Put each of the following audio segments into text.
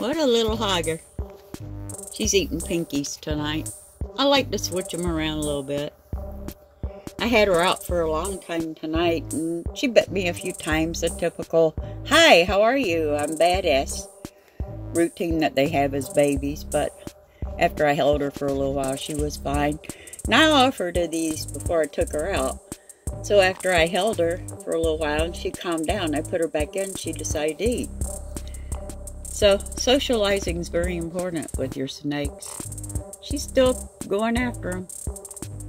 What a little hogger. She's eating pinkies tonight. I like to switch them around a little bit. I had her out for a long time tonight, and she bit me a few times. The typical, "Hi, how are you? I'm badass" routine that they have as babies. But after I held her for a little while, she was fine. And I offered her these before I took her out. So after I held her for a little while and she calmed down, I put her back in, she decided to eat. So socializing is very important with your snakes. She's still going after them.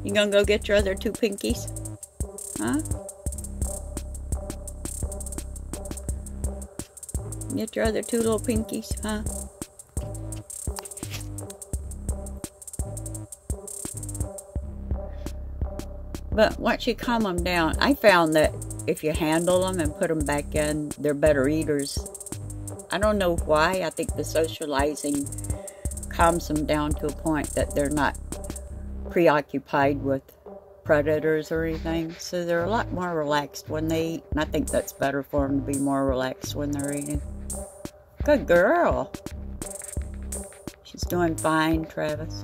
You gonna go get your other two pinkies? Huh? Get your other two little pinkies, huh? But once you calm them down, I found that if you handle them and put them back in, they're better eaters. I don't know why. I think the socializing calms them down to a point that they're not preoccupied with predators or anything. So they're a lot more relaxed when they eat. And I think that's better for them to be more relaxed when they're eating. Good girl. She's doing fine, Travis.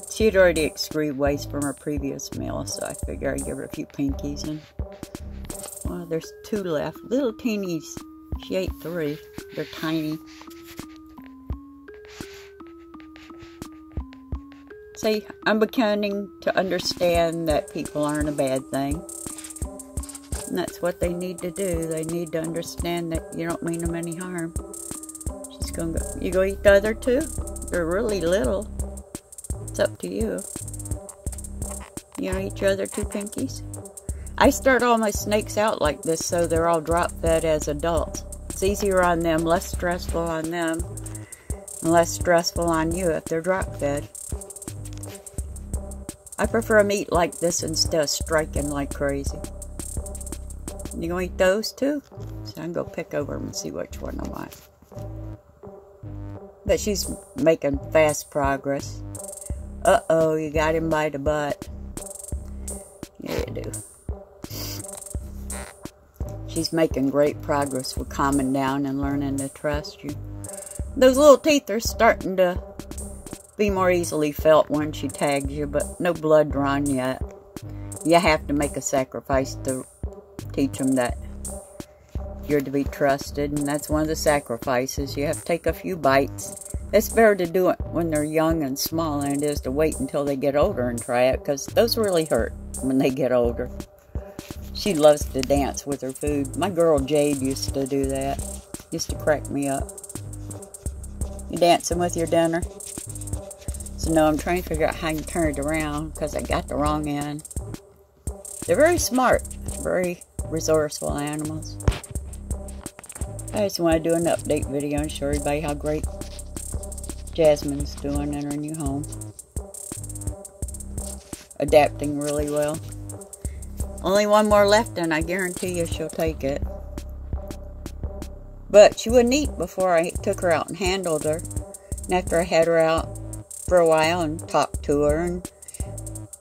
She had already excreted waste from her previous meal, so I figured I'd give her a few pinkies. And well, there's two left. Little teenies. She ate 3. They're tiny. See, I'm beginning to understand that people aren't a bad thing. And that's what they need to do. They need to understand that you don't mean them any harm. She's gonna go. You go eat the other 2? They're really little. It's up to you. You gonna eat your other 2 pinkies? I start all my snakes out like this so they're all drop fed as adults. It's easier on them, less stressful on them, and less stressful on you if they're drop fed. I prefer them eat like this instead of striking like crazy. You gonna eat those too? So I can go pick over them and see which one I want. But she's making fast progress. Uh-oh, you got him by the butt. Yeah, you do. She's making great progress with calming down and learning to trust you. Those little teeth are starting to be more easily felt when she tags you, but no blood drawn yet. You have to make a sacrifice to teach them that you're to be trusted, and that's one of the sacrifices. You have to take a few bites. It's better to do it when they're young and small than it is to wait until they get older and try it, because those really hurt when they get older. She loves to dance with her food. My girl Jade used to do that. Used to crack me up. You dancing with your dinner? So no, I'm trying to figure out how I can turn it around because I got the wrong end. They're very smart, very resourceful animals. I just want to do an update video and show everybody how great Jasmine's doing in her new home. Adapting really well. Only one more left and I guarantee you she'll take it. But she wouldn't eat before I took her out and handled her. And after I had her out for a while and talked to her and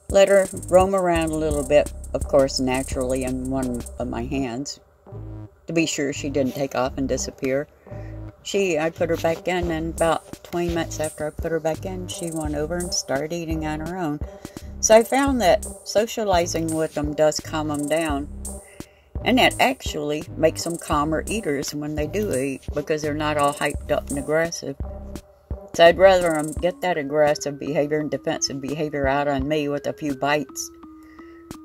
let her roam around a little bit, of course naturally in one of my hands, to be sure she didn't take off and disappear. I put her back in, and about 20 minutes after I put her back in, she went over and started eating on her own. So I found that socializing with them does calm them down. And that actually makes them calmer eaters when they do eat, because they're not all hyped up and aggressive. So I'd rather them get that aggressive behavior and defensive behavior out on me with a few bites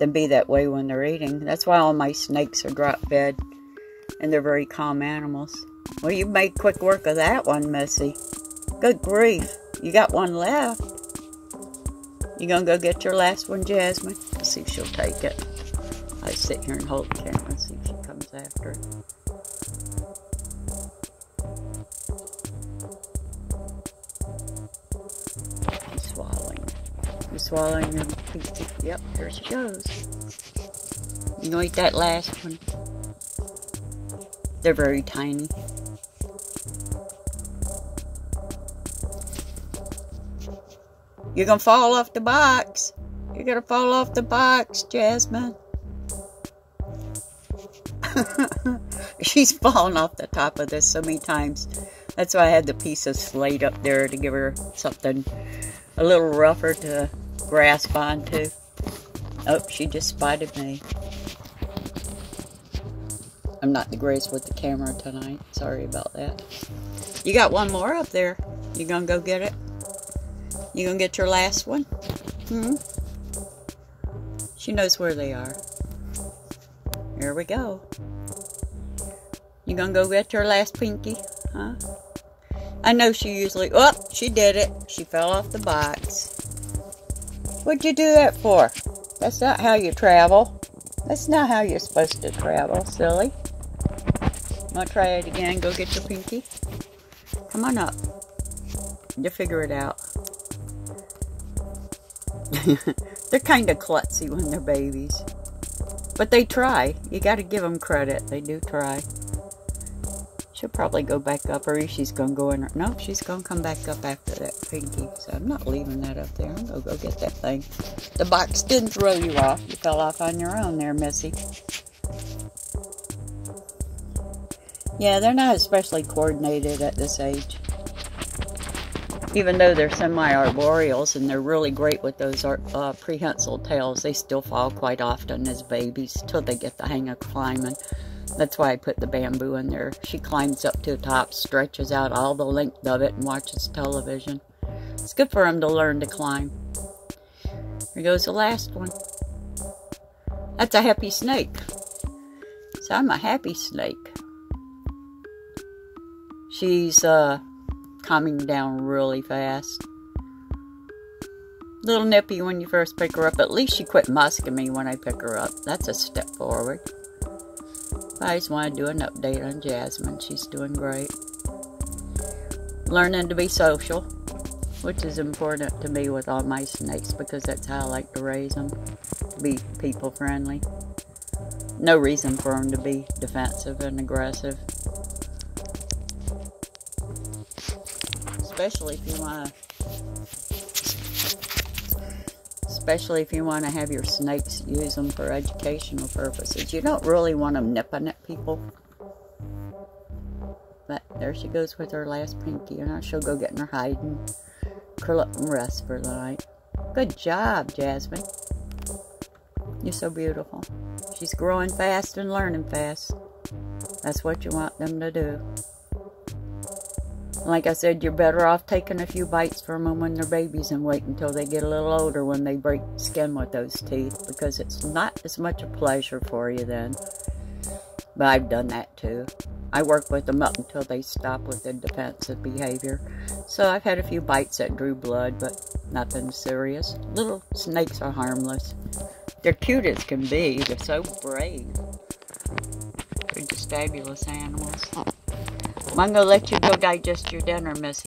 than be that way when they're eating. That's why all my snakes are drop fed, and they're very calm animals. Well, you made quick work of that one, Missy. Good grief. You got one left. You gonna go get your last one, Jasmine? Let's see if she'll take it. I sit here and hold the camera and see if she comes after it. She's swallowing. You swallowing your piece? Yep, there she goes. You gonna eat that last one? They're very tiny. You're gonna fall off the box. You're gonna fall off the box, Jasmine. She's fallen off the top of this so many times. That's why I had the piece of slate up there to give her something a little rougher to grasp onto. Oh, she just spotted me. I'm not the greatest with the camera tonight. Sorry about that. You got one more up there. You gonna go get it? You gonna get your last one? She knows where they are. Here we go. You gonna go get your last pinky? Huh? I know she usually... Oh, she did it. She fell off the box. What'd you do that for? That's not how you travel. That's not how you're supposed to travel, silly. Want to try it again? Go get your pinky. Come on up. You figure it out. They're kind of klutzy when they're babies. But they try. You got to give them credit. They do try. She'll probably go back up, or she's going to go in her... No, she's going to come back up after that pinky. So I'm not leaving that up there. I'm going to go get that thing. The box didn't throw you off. You fell off on your own there, Missy. Yeah, they're not especially coordinated at this age. Even though they're semi-arboreals and they're really great with those prehensile tails, they still fall quite often as babies till they get the hang of climbing. That's why I put the bamboo in there. She climbs up to the top, stretches out all the length of it, and watches television. It's good for them to learn to climb. Here goes the last one. That's a happy snake. So I'm a happy snake. She's calming down really fast. Little nippy when you first pick her up. At least she quit musking me when I pick her up. That's a step forward. I just want to do an update on Jasmine. She's doing great. Learning to be social, which is important to me with all my snakes because that's how I like to raise them. To be people friendly. No reason for them to be defensive and aggressive. Especially if you want to have your snakes use them for educational purposes. You don't really want them nipping at people. But there she goes with her last pinky. And now she'll go get in her hide and curl up and rest for the night. Good job, Jasmine. You're so beautiful. She's growing fast and learning fast. That's what you want them to do. Like I said, you're better off taking a few bites from them when they're babies and wait until they get a little older when they break skin with those teeth, because it's not as much a pleasure for you then. But I've done that too. I work with them up until they stop with the defensive behavior. So I've had a few bites that drew blood, but nothing serious. Little snakes are harmless. They're cute as can be. They're so brave. They're just fabulous animals. I'm going to let you go digest your dinner, Missy.